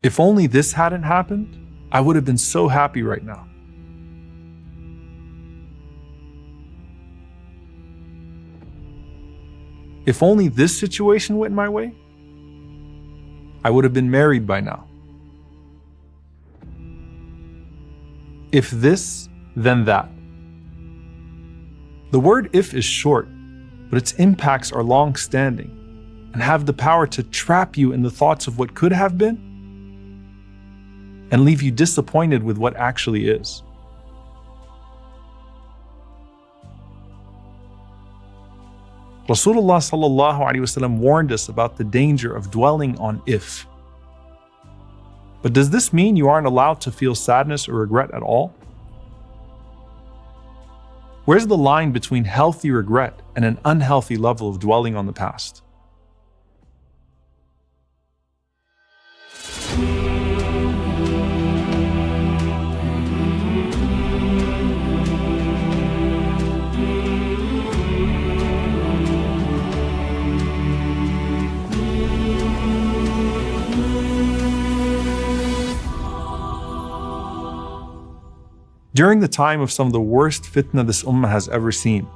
If only this hadn't happened, I would have been so happy right now. If only this situation went my way, I would have been married by now. If this, then that. The word if is short, but its impacts are long-standing and have the power to trap you in the thoughts of what could have been and leave you disappointed with what actually is. Rasulullah sallallahu alaihi wasallam warned us about the danger of dwelling on if. But does this mean you aren't allowed to feel sadness or regret at all? Where's the line between healthy regret and an unhealthy level of dwelling on the past? During the time of some of the worst fitna this ummah has ever seen,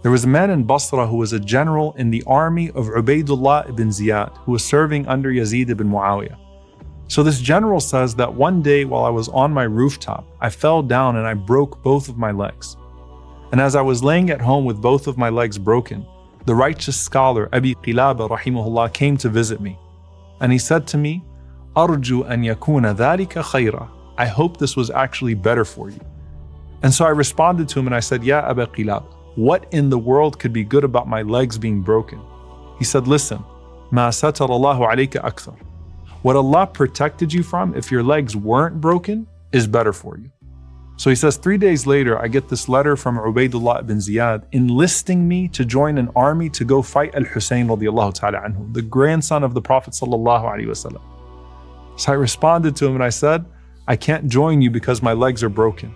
there was a man in Basra who was a general in the army of Ubaydullah ibn Ziyad, who was serving under Yazid ibn Muawiyah. So this general says that one day while I was on my rooftop, I fell down and I broke both of my legs. And as I was laying at home with both of my legs broken, the righteous scholar Abi Qilaba rahimahullah came to visit me. And he said to me, "Arju an yakuna dhalika khayra." I hope this was actually better for you. And so I responded to him and I said, "Ya Aba Qilab, what in the world could be good about my legs being broken?" He said, "Listen, ma satara Allahu alayka akthar. What Allah protected you from, if your legs weren't broken, is better for you." So he says, 3 days later, I get this letter from Ubaydullah ibn Ziyad enlisting me to join an army to go fight Al-Husayn radiallahu ta'ala anhu, the grandson of the Prophet sallallahu alaihi wasallam. So I responded to him and I said, "I can't join you because my legs are broken."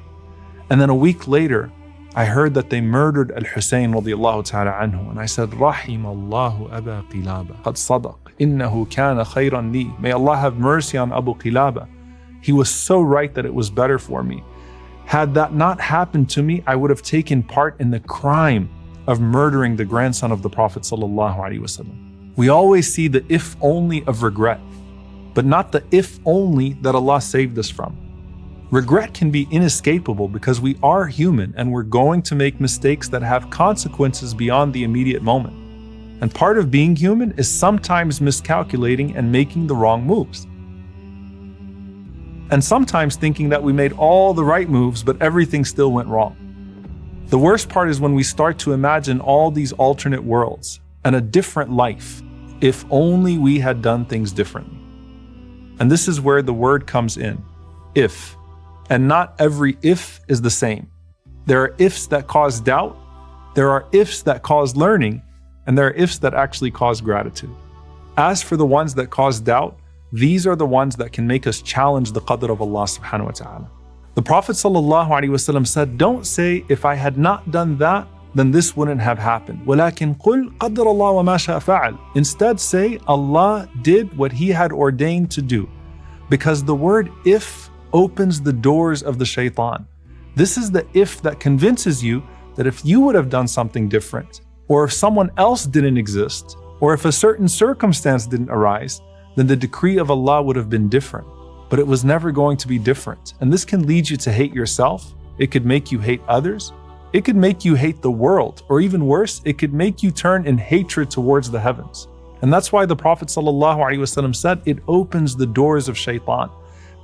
And then a week later, I heard that they murdered Al-Husayn radiallahu ta'ala anhu. And I said, "Rahim Allahu Aba Qilaba, qad sadaq, innahu kana khayran li." May Allah have mercy on Abu Qilaba. He was so right that it was better for me. Had that not happened to me, I would have taken part in the crime of murdering the grandson of the Prophet sallallahu alaihi wasallam. We always see the if only of regret, but not the if only that Allah saved us from. Regret can be inescapable because we are human and we're going to make mistakes that have consequences beyond the immediate moment. And part of being human is sometimes miscalculating and making the wrong moves. And sometimes thinking that we made all the right moves, but everything still went wrong. The worst part is when we start to imagine all these alternate worlds and a different life, if only we had done things differently. And this is where the word comes in, if. And not every if is the same. There are ifs that cause doubt, there are ifs that cause learning, and there are ifs that actually cause gratitude. As for the ones that cause doubt, these are the ones that can make us challenge the qadr of Allah subhanahu wa ta'ala. The Prophet sallallahu alaihi wasallam said, "Don't say, if I had not done that, then this wouldn't have happened. وَلَكِنْ قُلْ قَدَّرَ اللَّهُ وَمَا شَاءَ فَعَلَ." Instead say, Allah did what He had ordained to do. Because the word if opens the doors of the shaitan. This is the if that convinces you that if you would have done something different, or if someone else didn't exist, or if a certain circumstance didn't arise, then the decree of Allah would have been different. But it was never going to be different. And this can lead you to hate yourself. It could make you hate others. It could make you hate the world. Or even worse, it could make you turn in hatred towards the heavens. And that's why the Prophet ﷺ said it opens the doors of shaitan.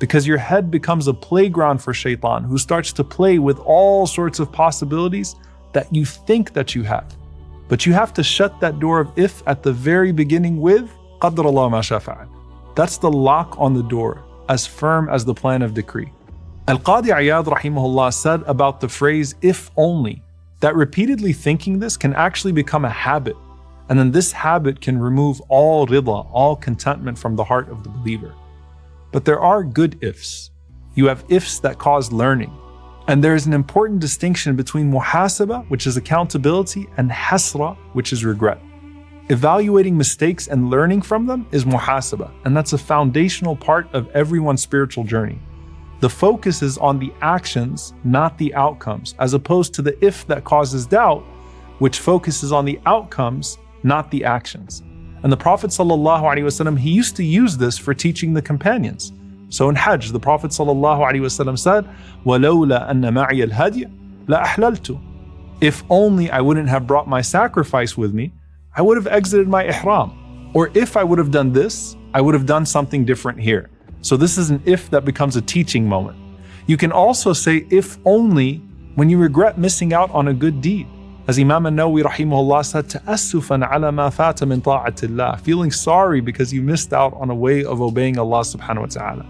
Because your head becomes a playground for shaitan, who starts to play with all sorts of possibilities that you think that you have. But you have to shut that door of if at the very beginning with قَدَّرَ اللَّهُ مَا شَاءَ فَعَلَ. That's the lock on the door, as firm as the plan of decree. Al-Qadi Iyad rahimahullah said about the phrase if only, that repeatedly thinking this can actually become a habit. And then this habit can remove all rida, all contentment from the heart of the believer. But there are good ifs. You have ifs that cause learning. And there is an important distinction between muhasaba, which is accountability, and hasra, which is regret. Evaluating mistakes and learning from them is muhasabah, and that's a foundational part of everyone's spiritual journey. The focus is on the actions, not the outcomes, as opposed to the if that causes doubt, which focuses on the outcomes, not the actions. And the Prophet ﷺ, he used to use this for teaching the companions. So in Hajj, the Prophet ﷺ said, وَلَوْلَا أَنَّ مَعِيَ الْهَدْيَ لَأَحْلَلْتُ. If only I wouldn't have brought my sacrifice with me, I would have exited my ihram. Or if I would have done this, I would have done something different here. So this is an if that becomes a teaching moment. You can also say if only when you regret missing out on a good deed. As Imam an-Nawawi rahimahullah said, تَأَسُّفًا عَلَى مَا فَاتَ مِن طَاعَةِ اللَّهِ, feeling sorry because you missed out on a way of obeying Allah subhanahu wa ta'ala.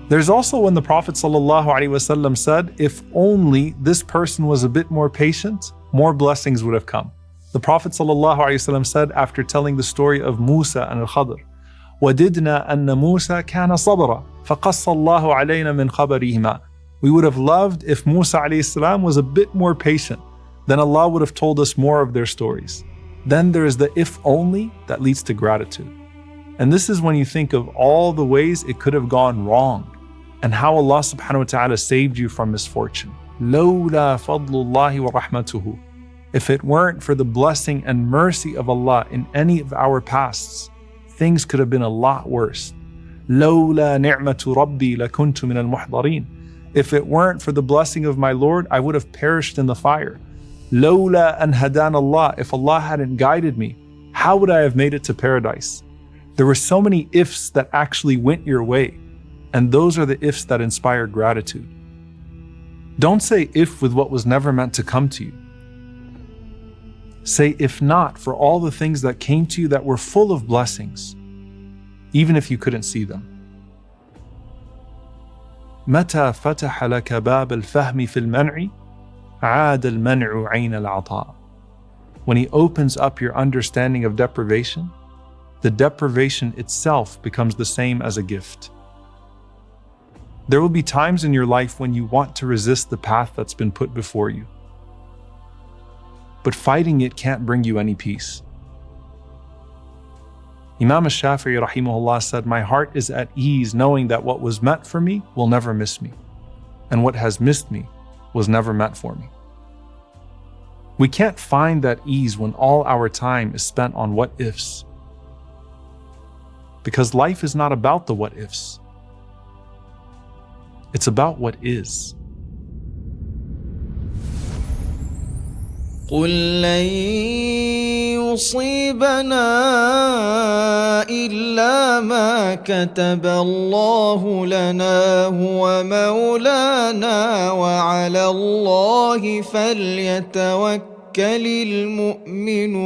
There's also when the Prophet ﷺ said, if only this person was a bit more patient, more blessings would have come. The Prophet ﷺ said after telling the story of Musa and Qadar, وَدِدْنَا أَنَّ مُوسَى كَانَ صَبْرًا فَقَصَّ اللَّهُ عَلَيْنَا مِنْ خَبَرِهِمَا. We would have loved if Musa ﷺ was a bit more patient, then Allah would have told us more of their stories. Then there is the if only that leads to gratitude. And this is when you think of all the ways it could have gone wrong and how Allah subhanahu wa ta'ala saved you from misfortune. لَوْلَا فَضْلُ اللَّهِ وَرَحْمَتُهُ. If it weren't for the blessing and mercy of Allah in any of our pasts, things could have been a lot worse. لَوْلَا نِعْمَةُ رَبِّي لَكُنْتُ مِنَ الْمُحْضَرِينَ. If it weren't for the blessing of my Lord, I would have perished in the fire. لَوْلَا أَنْ هَدَانَ اللَّهِ. If Allah hadn't guided me, how would I have made it to paradise? There were so many ifs that actually went your way, and those are the ifs that inspire gratitude. Don't say if with what was never meant to come to you. Say if not for all the things that came to you that were full of blessings, even if you couldn't see them. متى فتح لك باب الفهم في المنع عاد المنع عين العطاء. When He opens up your understanding of deprivation, the deprivation itself becomes the same as a gift. There will be times in your life when you want to resist the path that's been put before you. But fighting it can't bring you any peace. Imam al-Shafi'i rahimahullah said, my heart is at ease knowing that what was meant for me will never miss me, and what has missed me was never meant for me. We can't find that ease when all our time is spent on what ifs. Because life is not about the what ifs. It's about what is. قل لن يصيبنا إلا ما كتب الله لنا هو مولانا وعلى الله فليتوكل المؤمنون.